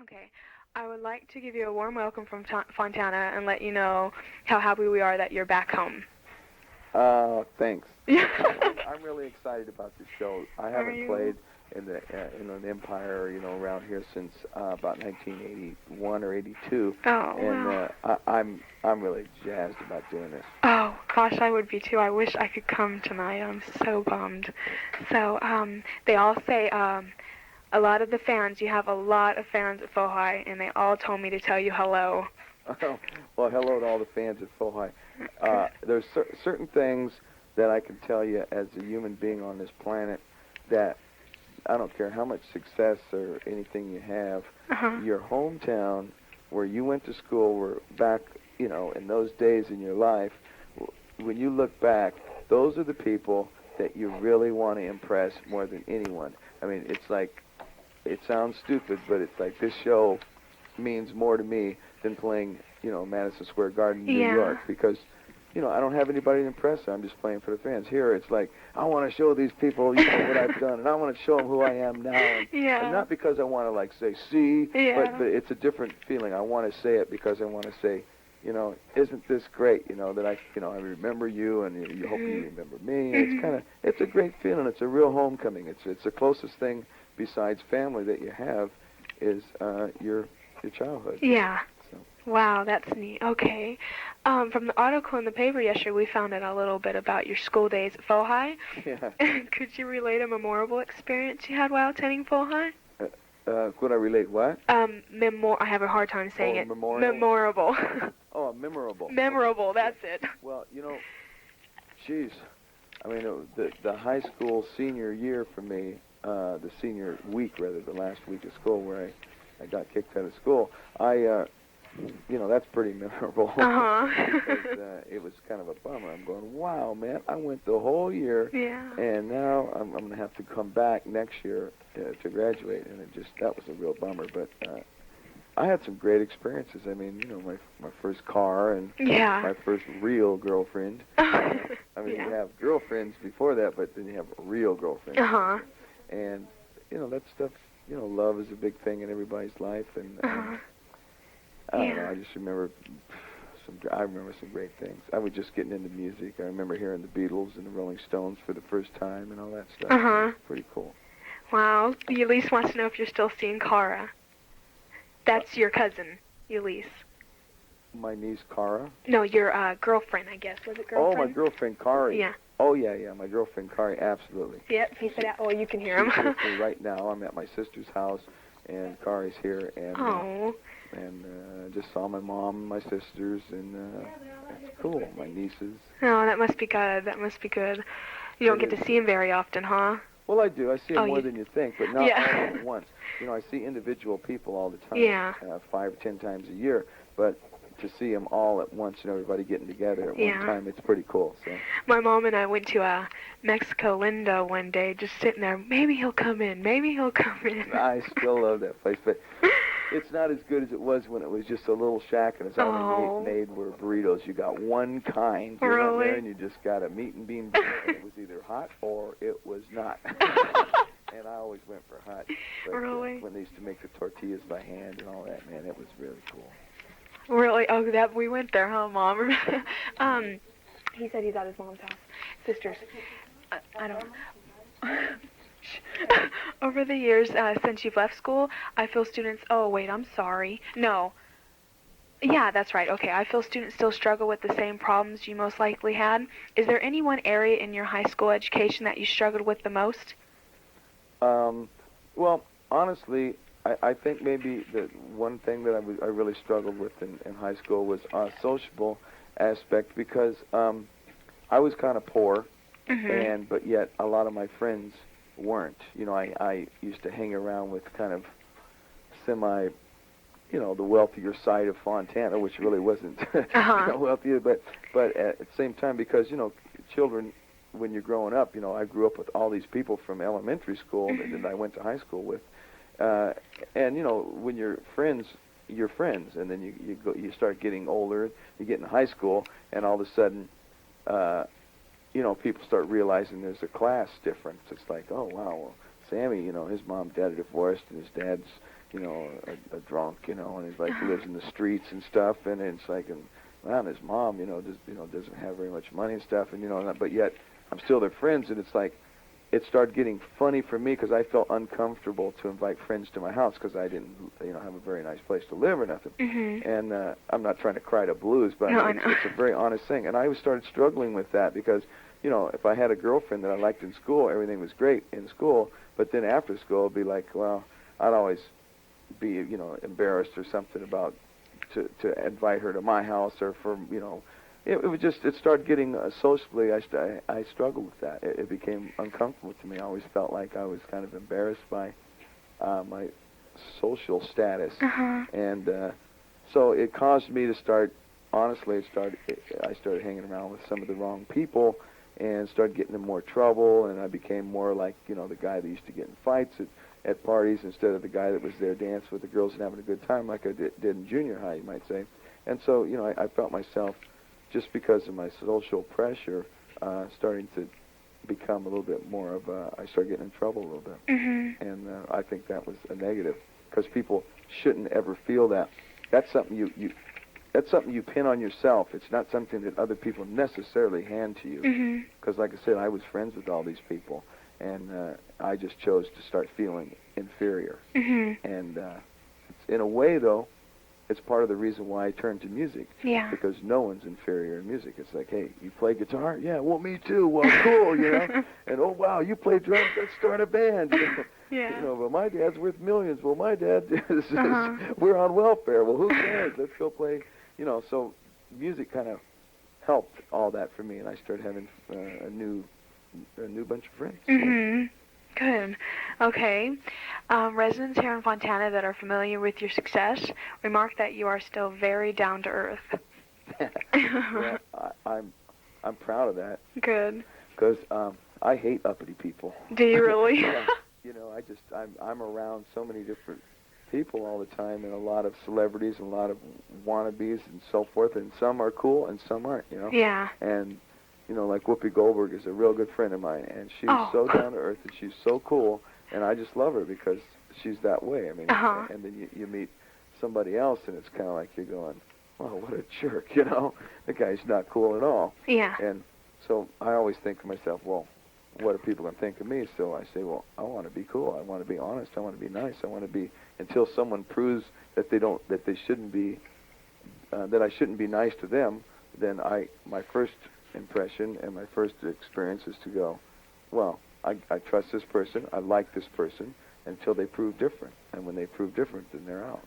Okay. I would like to give you a warm welcome from Fontana and let you know how happy we are that you're back home. Thanks. Yeah. I'm really excited about this show. I Are haven't you? played in an Empire, around here since about 1981 or 82, Oh, and wow. I'm really jazzed about doing this. Oh, gosh, I would be too. I wish I could come tonight. I'm so bummed. So, they all say, a lot of the fans, you have a lot of fans at Fohi, and they all told me to tell you hello. Well, hello to all the fans at Fohi. There's certain things that I can tell you as a human being on this planet that I don't care how much success or anything you have, Uh-huh. your hometown where you went to school were back, in those days in your life, when you look back, those are the people that you really want to impress more than anyone. I mean, it's like, it sounds stupid, but it's like this show means more to me than playing, Madison Square Garden, New Yeah. York, because, I don't have anybody to impress. I'm just playing for the fans. Here, it's like, I want to show these people, what I've done, and I want to show them who I am now. Yeah. And not because I want to, like, say, see, Yeah. but it's a different feeling. I want to say it because I want to say, isn't this great, that I remember you, and you hope you remember me. And it's a great feeling. It's a real homecoming. It's the closest thing besides family that you have is your childhood. Yeah. So. Wow, that's neat. Okay. From the article in the paper yesterday, we found out a little bit about your school days at Fohi. Yeah. Could you relate a memorable experience you had while attending Fohi? Could I relate what? I have a hard time saying it. Memorial? Memorable. Oh, memorable. Memorable, that's it. Well, geez. I mean, the high school senior year for me, the senior week, rather, the last week of school where I got kicked out of school, that's pretty memorable. Uh-huh. Because it was kind of a bummer. I'm going, wow, man, I went the whole year, Yeah. and now I'm going to have to come back next year to graduate, and that was a real bummer. But I had some great experiences. I mean, my first car and Yeah. my first real girlfriend. I mean, Yeah. you have girlfriends before that, but then you have a real girlfriend. Uh-huh. And, that stuff, love is a big thing in everybody's life, and Uh-huh. I don't Yeah. know, I just remember some great things. I was just getting into music. I remember hearing the Beatles and the Rolling Stones for the first time and all that stuff. Uh-huh. Pretty cool. Wow. Elise wants to know if you're still seeing Cara. That's your cousin, Elise. My niece, Cara. No, your girlfriend, I guess. Was it girlfriend? Oh, my girlfriend, Kari. Yeah. Oh, yeah, my girlfriend, Kari, absolutely. Yep, he said that. Oh, you can hear him. She's with me right now. I'm at my sister's house, and Kari's here, and Oh. Just saw my mom and my sisters, and it's cool. My nieces. Oh, that must be good. That must be good. You don't get to see him very often, huh? Well, I do. I see them Oh, more you- than you think, but not Yeah. all at once. I see individual people all the time, Yeah. 5 or 10 times a year, but to see them all at once and everybody getting together at Yeah. one time, it's pretty cool. So. My mom and I went to Mexico Linda one day, just sitting there. Maybe he'll come in. Maybe he'll come in. I still love that place, but it's not as good as it was when it was just a little shack and it's all Oh. made were burritos. You got one kind. You went Really? there and you just got a meat and bean burrito. And it was either hot or it was not. And I always went for hot. But, Really? when they used to make the tortillas by hand and all that, man, it was really cool. Really? Oh, that we went there, huh, Mom? He said he's at his mom's house. Sisters. I don't. Over the years since you've left school, I feel students. Oh wait, I'm sorry. No. Yeah, that's right. Okay, I feel students still struggle with the same problems you most likely had. Is there any one area in your high school education that you struggled with the most? Well, honestly, I think maybe the one thing that I really struggled with in high school was sociable aspect because I was kind of poor, but yet a lot of my friends weren't. I used to hang around with kind of semi, the wealthier side of Fontana, which really wasn't wealthier, but at the same time, because children, when you're growing up, I grew up with all these people from elementary school that I went to high school with, and when you're friends, and then you start getting older, you get in high school, and all of a sudden, people start realizing there's a class difference. It's like, oh wow, well, Sammy, his mom and dad are divorced, and his dad's you know, a drunk, you know, and he's like lives in the streets and stuff, and it's like, and man, his mom, you know, just, you know, doesn't have very much money and stuff, and you know, but yet I'm still their friends, and it's like, it started getting funny for me because I felt uncomfortable to invite friends to my house because I didn't, you know, have a very nice place to live or nothing. Mm-hmm. And I'm not trying to cry to blues, but No, I mean, it's a very honest thing. And I started struggling with that because, you know, if I had a girlfriend that I liked in school, everything was great in school, but then after school, it'd be like, well, I'd always be, you know, embarrassed or something about to invite her to my house or for, you know, it was just, it started getting socially, I struggled with that. It became uncomfortable to me. I always felt like I was kind of embarrassed by my social status. Uh-huh. And so it caused me to start, honestly, I started hanging around with some of the wrong people and started getting in more trouble, and I became more like, you know, the guy that used to get in fights at parties instead of the guy that was there dancing with the girls and having a good time like I did in junior high, you might say. And so, you know, I felt myself, just because of my social pressure, starting to become a little bit more of I started getting in trouble a little bit. Mm-hmm. And I think that was a negative, because people shouldn't ever feel that. That's something that's something you pin on yourself. It's not something that other people necessarily hand to you. Mm-hmm. Because like I said, I was friends with all these people, and I just chose to start feeling inferior. Mm-hmm. And in a way, though, it's part of the reason why I turned to music. Yeah. Because no one's inferior in music. It's like, hey, you play guitar? Yeah, well, me too. Well, cool, you know. And, oh, wow, you play drums? Let's start a band. You know? Yeah. You know, well, my dad's worth millions. Well, my dad is, Uh-huh. we're on welfare. Well, who cares? Let's go play. You know, so music kind of helped all that for me, and I started having a new bunch of friends. Mm-hmm. Good. Okay. Residents here in Fontana that are familiar with your success remark that you are still very down to earth. Well, I'm proud of that. Good. Because I hate uppity people. Do you really? Yeah. You know, I'm around so many different people all the time, and a lot of celebrities and a lot of wannabes and so forth, and some are cool and some aren't, you know. Yeah. And you know, like Whoopi Goldberg is a real good friend of mine, and she's Oh. so down to earth and she's so cool, and I just love her because she's that way. I mean, Uh-huh. and then you meet somebody else, and it's kind of like you're going, oh, what a jerk, you know. The guy's not cool at all. Yeah. And so I always think to myself, well, what are people going to think of me? So I say, well, I want to be cool. I want to be honest. I want to be nice. I want to be, until someone proves that they shouldn't be, that I shouldn't be nice to them, then my first impression and my first experience is to go, well, I trust this person. I like this person until they prove different. And when they prove different, then they're out.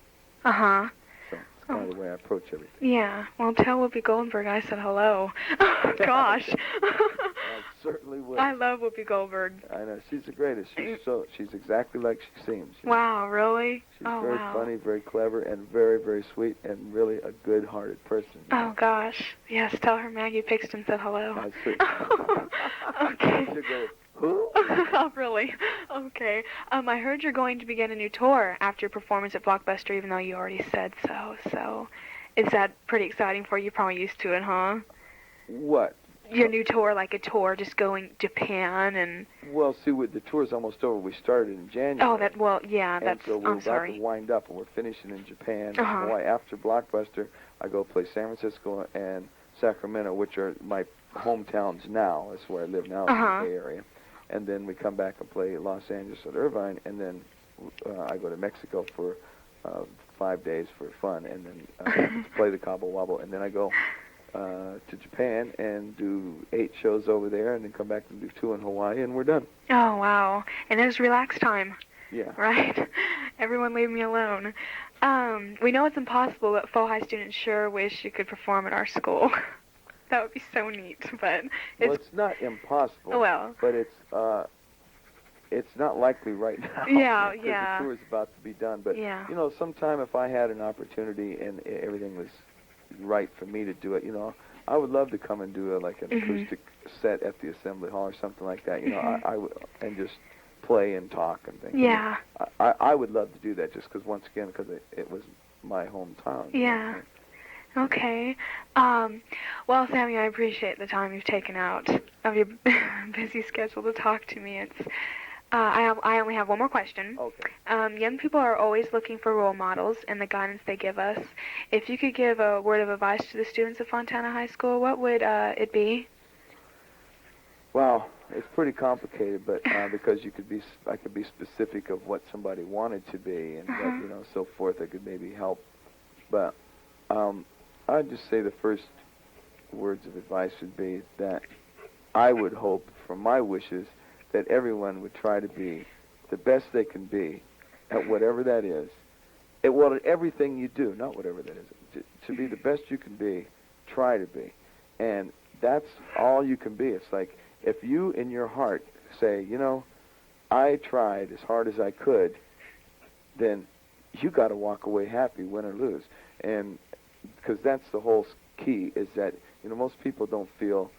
Uh-huh. So it's kind of the way I approach everything. Yeah. Well, tell Whoopi Goldberg I said hello. Oh, gosh. I certainly would. I love Whoopi Goldberg. I know, she's the greatest. She's exactly like she seems. You know? Wow, really? She's Oh, very wow. funny, very clever, and very, very sweet, and really a good-hearted person. You know? Oh, gosh. Yes, tell her Maggie Pixton said hello. I certainly. Okay. She'll go, who? Oh, really? Okay. I heard you're going to begin a new tour after your performance at Blockbuster, even though you already said so. So, is that pretty exciting for you? You're probably used to it, huh? What? Your new tour, like a tour, just going Japan and... Well, see, the tour's almost over. We started in January. Oh, yeah, and that's... so we're I'm about sorry. to wind up, and we're finishing in Japan. Uh-huh. Hawaii. After Blockbuster, I go play San Francisco and Sacramento, which are my hometowns now. That's where I live now, Uh-huh. in the Bay Area. And then we come back and play Los Angeles at Irvine, and then I go to Mexico for 5 days for fun, and then play the Cabo Wabo, and then I go to Japan and do 8 shows over there, and then come back and do 2 in Hawaii, and we're done. Oh, wow. And it's relax time, Yeah. right? Everyone leave me alone. We know it's impossible, but Faux High students sure wish you could perform at our school. That would be so neat, but Well, it's not impossible. Well. But it's not likely right now. Yeah, because yeah. the tour is about to be done. But Yeah. you know, sometime if I had an opportunity and everything was right for me to do it, you know, I would love to come and do like an acoustic set at the Assembly Hall or something like that. You know, I would, and just play and talk and things. Yeah. I would love to do that just because once again, because it was my hometown. you know. Yeah. Okay. Well, Sammy, I appreciate the time you've taken out of your busy schedule to talk to me. It's I only have one more question. Okay. Young people are always looking for role models and the guidance they give us. If you could give a word of advice to the students of Fontana High School, what would it be? Well, it's pretty complicated, but because I could be specific of what somebody wanted to be and what so forth. I could maybe help, but I'd just say the first words of advice would be that I would hope, from my wishes, that everyone would try to be the best they can be at whatever that is. At everything you do, not whatever that is. To be the best you can be, try to be, and that's all you can be. It's like, if you in your heart say, I tried as hard as I could, then you got to walk away happy, win or lose. And because that's the whole key, is that, most people don't feel,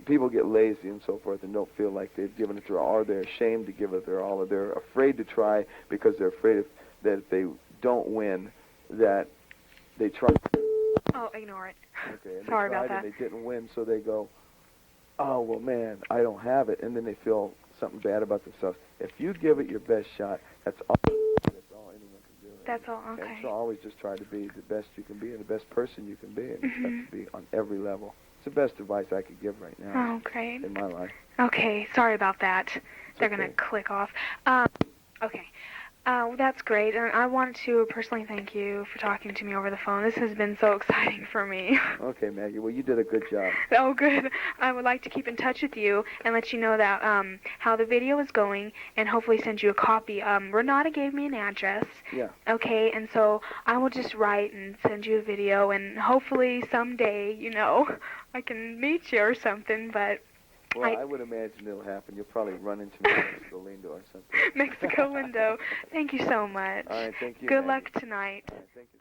people get lazy and so forth and don't feel like they've given it their all, or they're ashamed to give it their all, or they're afraid to try because they're afraid that if they don't win, that they try. Oh, ignore it. Okay, and Sorry they tried about that. and they didn't win, so they go, oh, well, man, I don't have it, and then they feel something bad about themselves. If you give it your best shot, that's all anyone can do. That's all, okay. And so always just try to be the best you can be and the best person you can be, and you have to be on every level. It's the best advice I could give right now Oh, great. in my life. Okay, sorry about that. They're okay. going to click off. Okay. That's great, and I want to personally thank you for talking to me over the phone. This has been so exciting for me. Okay, Maggie. Well, you did a good job. Oh, good. I would like to keep in touch with you and let you know that how the video is going, and hopefully send you a copy. Renata gave me an address. Yeah. Okay, and so I will just write and send you a video, and hopefully someday, I can meet you or something, but... Well, I would imagine it'll happen. You'll probably run into me in Mexico Lindo or something. Mexico Lindo. Thank you so much. All right, thank you. Good Maggie. luck tonight. All right, thank you.